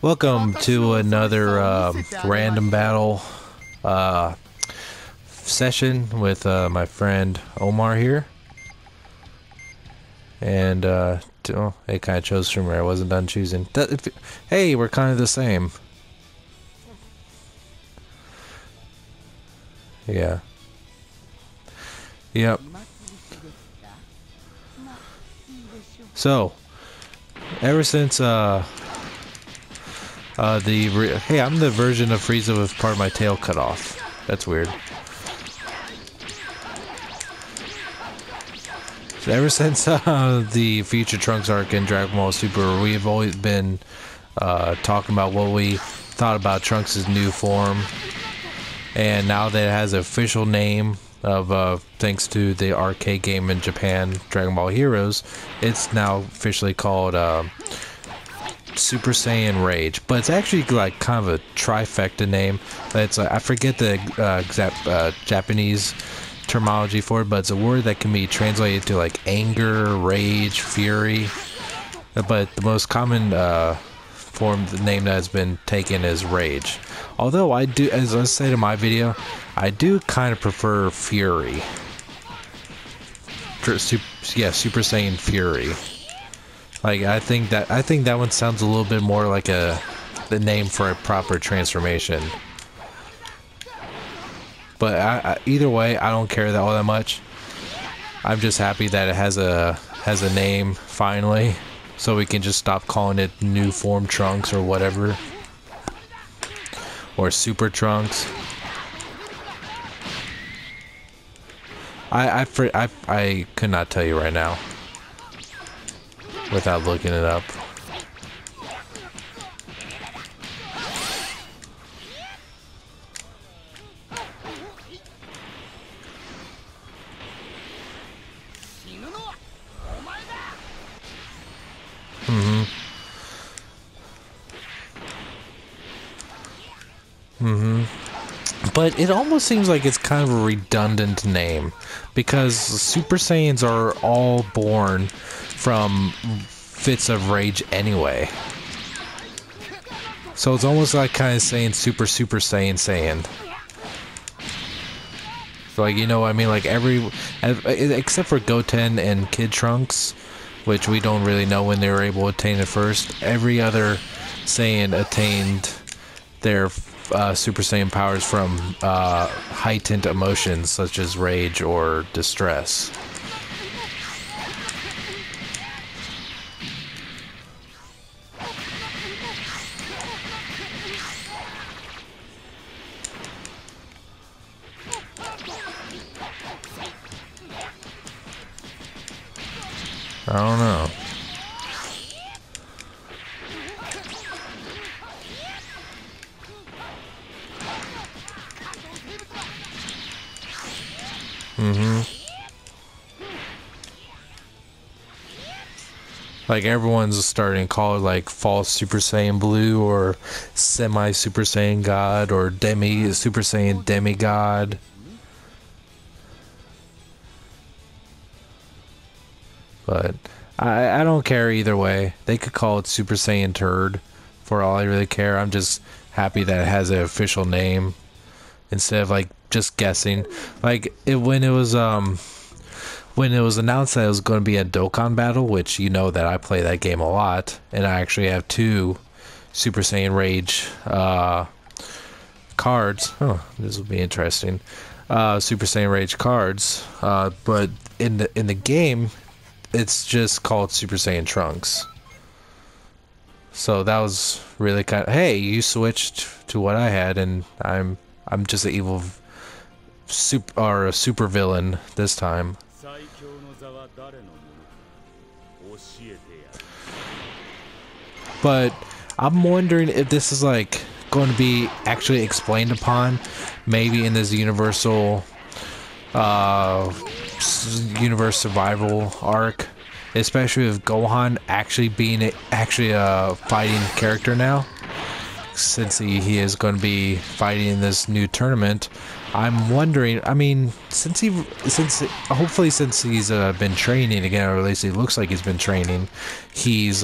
Welcome to another random battle session with my friend Omar here. And oh, it kind of chose from where I wasn't done choosing. Hey, we're kind of the same. Yeah. Yep. So, ever since hey, I'm the version of Frieza with part of my tail cut off. That's weird. So ever since the Future Trunks arc in Dragon Ball Super, we've always been talking about what we thought about Trunks' new form. And now that it has an official name of thanks to the arcade game in Japan, Dragon Ball Heroes, it's now officially called Super Saiyan Rage, but it's actually like kind of a trifecta name. It's I forget the exact Japanese terminology for it, but it's a word that can be translated to like anger, rage, fury. But the most common form, the name that has been taken is rage. Although I do, as I said in my video, I do kind of prefer fury. Yeah, Super Saiyan Fury. Like I think that one sounds a little bit more like the name for a proper transformation. But either way, I don't care all that much. I'm just happy that it has a name finally, so we can just stop calling it New Form Trunks or whatever, or Super Trunks. I could not tell you right now without looking it up. But it almost seems like it's kind of a redundant name, because Super Saiyans are all born from fits of rage anyway. So it's almost like kind of saying Super Saiyan. Like, you know what I mean? Like except for Goten and Kid Trunks, which we don't really know when they were able to attain it first. Every other Saiyan attained their Super Saiyan powers from heightened emotions such as rage or distress. I don't know. Like everyone's starting to call it like false Super Saiyan Blue or semi Super Saiyan God or Super Saiyan Demigod. But I don't care either way. They could call it Super Saiyan Turd for all I really care. I'm just happy that it has an official name instead of like just guessing. Like when it was announced that it was going to be a Dokkan battle, which you know that I play that game a lot, and I actually have 2 Super Saiyan Rage cards. Oh, this will be interesting. Super Saiyan Rage cards, but in the game, it's just called Super Saiyan Trunks. So that was really kind of, hey, you switched to what I had, and I'm just an evil a super villain this time. But I'm wondering if this is like going to be actually explained upon, maybe in this universe survival arc, especially with Gohan actually being a fighting character now, since he is going to be fighting in this new tournament. I'm wondering, I mean, since he's been training again, or at least he looks like he's been training, he's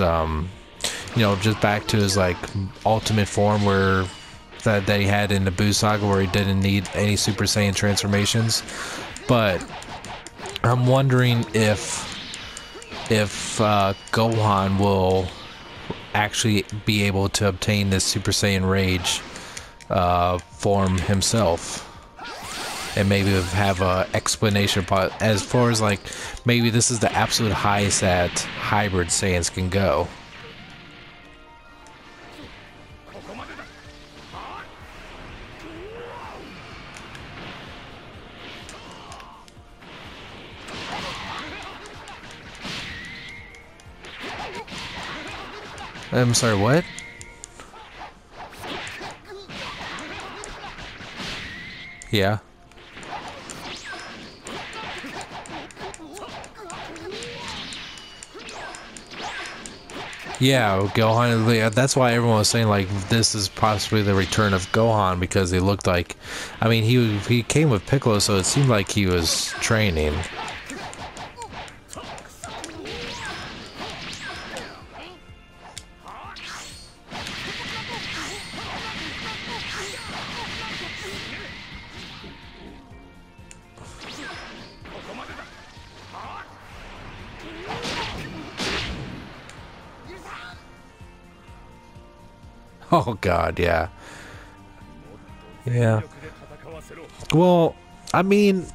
you know, just back to his like ultimate form where that he had in the Buu Saga, where he didn't need any Super Saiyan transformations. But I'm wondering if Gohan will actually be able to obtain this Super Saiyan Rage form himself, and maybe have a explanation as far as like maybe this is the absolute highest that hybrid Saiyans can go. I'm sorry, what? Yeah. Yeah, Gohan, that's why everyone was saying like this is possibly the return of Gohan, because he looked like, I mean, he came with Piccolo, so it seemed like he was training. Oh god, yeah. Yeah. Well, I mean,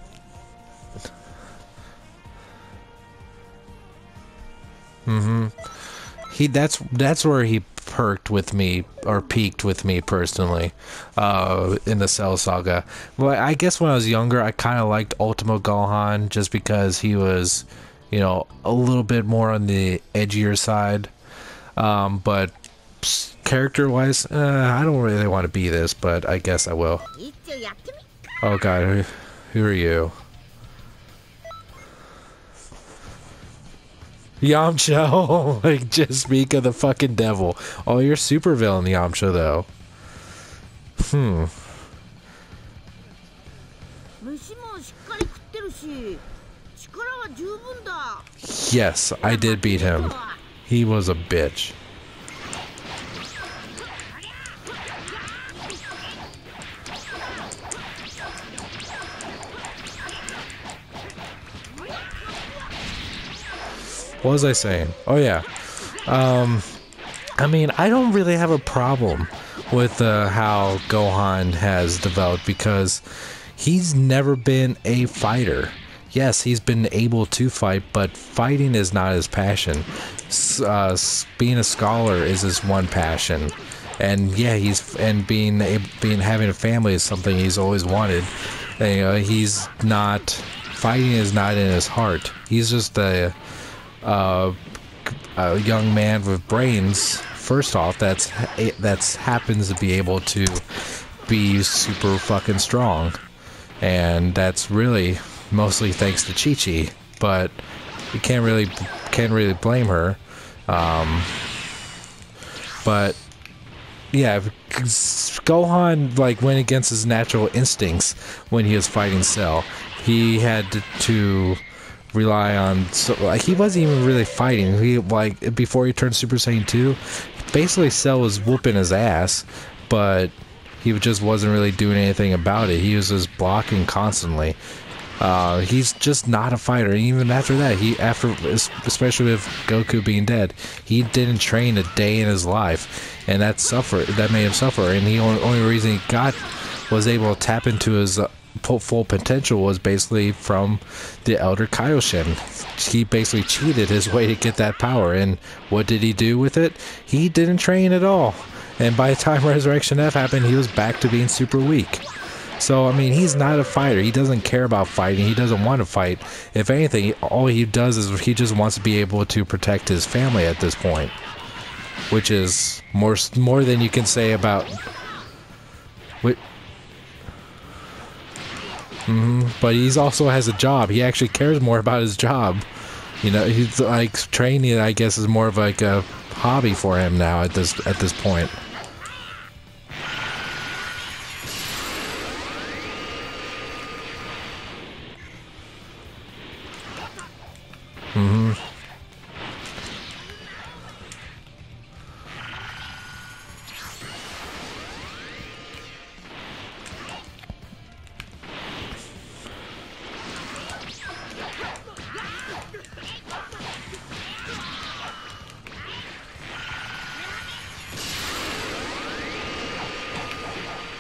that's where he peaked with me personally, in the Cell Saga. Well, I guess when I was younger, I kind of liked Ultimo Gohan just because he was, you know, a little bit more on the edgier side. But character-wise, I don't really want to be this, but I guess I will. Oh god, who are you? Yamcha, like just speak of the fucking devil. Oh, you're super villain, Yamcha, though. Yes, I did beat him. He was a bitch. What was I saying? Oh yeah. I mean, I don't really have a problem with how Gohan has developed, because he's never been a fighter. Yes, he's been able to fight, but fighting is not his passion. Being a scholar is his one passion, and yeah, being having a family is something he's always wanted. And, he's not fighting is not in his heart. He's just a young man with brains. First off, that's happens to be able to be super fucking strong, and that's really mostly thanks to Chi-Chi. But you can't really blame her. But yeah, Gohan like went against his natural instincts when he was fighting Cell. He had to rely on, so like he wasn't even really fighting. He like before he turned Super Saiyan 2, basically Cell was whooping his ass, but he just wasn't really doing anything about it. He was just blocking constantly. He's just not a fighter. And even after that, especially with Goku being dead, he didn't train a day in his life, and that made him suffer. And the only reason he was able to tap into his full potential was basically from the Elder Kaioshin. He basically cheated his way to get that power, and what did he do with it? He didn't train at all, and by the time Resurrection F happened, he was back to being super weak. So I mean, he's not a fighter. He doesn't care about fighting. He doesn't want to fight. If anything, all he does is he just wants to be able to protect his family at this point, which is more than you can say about but he also has a job. He actually cares more about his job. You know, he's like training, I guess, is more of like a hobby for him now at this point.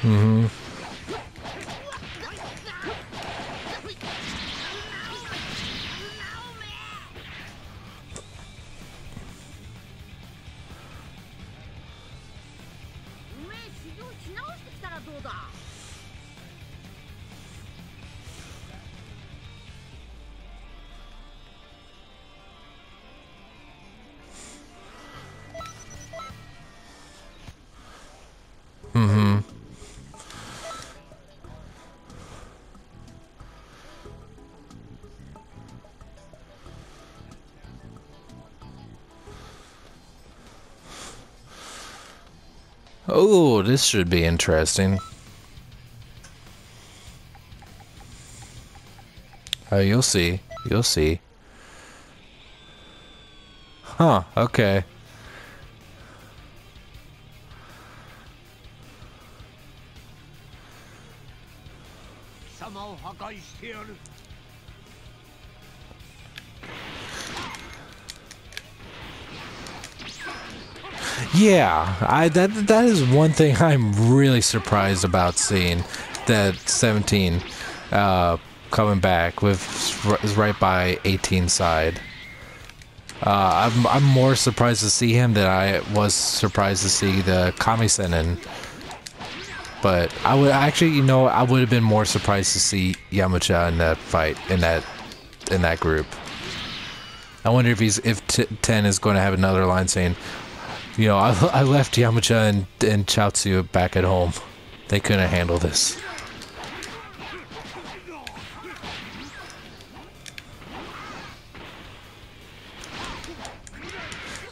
Mm-hmm. Mm-hmm. Oh, this should be interesting. Oh, you'll see. You'll see. Huh, okay. Yeah, that is one thing I'm really surprised about seeing, that 17 coming back with is right by 18 side. I'm more surprised to see him than I was surprised to see the Kami-Senin. But I would actually, you know, I would have been more surprised to see Yamcha in that fight, in that group. I wonder if 10 is going to have another line saying, you know, I left Yamcha and Chaozu back at home. They couldn't handle this.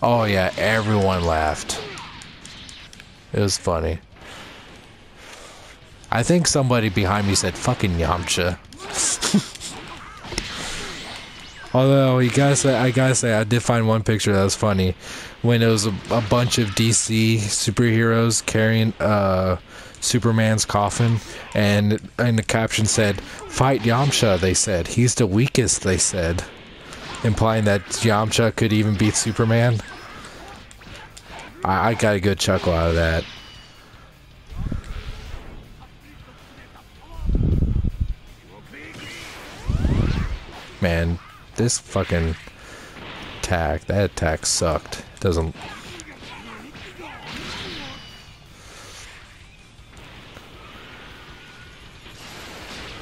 Oh yeah, everyone laughed. It was funny. I think somebody behind me said, fucking Yamcha. Although, I gotta say, I did find one picture that was funny. When it was a bunch of DC superheroes carrying Superman's coffin, and the caption said, fight Yamcha, they said. He's the weakest, they said. Implying that Yamcha could even beat Superman. I got a good chuckle out of that. Man, this fucking attack, that attack sucked. It doesn't...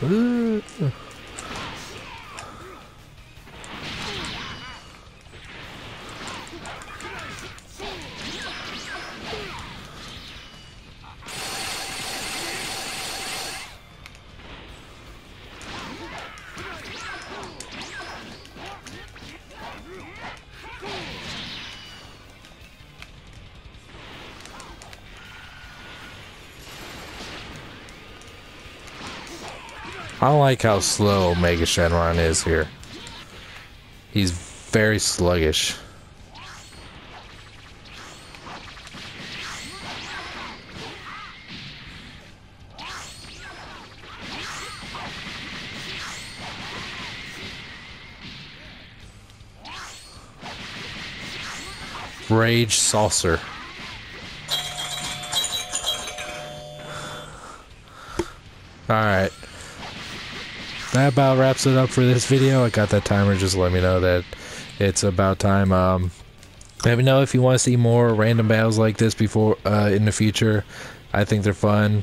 Ooh. I don't like how slow Mega Shenron is here. He's very sluggish. Rage Saucer. Alright. That about wraps it up for this video. I got that timer, just let me know that it's about time. Let me know if you want to see more random battles like this before in the future. I think they're fun.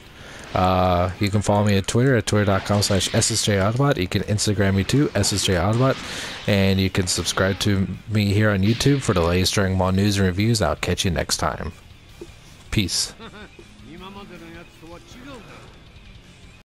You can follow me at Twitter at twitter.com/SSJAutobot. You can Instagram me too, SSJAutobot. And you can subscribe to me here on YouTube for the latest Dragon Ball news and reviews. I'll catch you next time. Peace.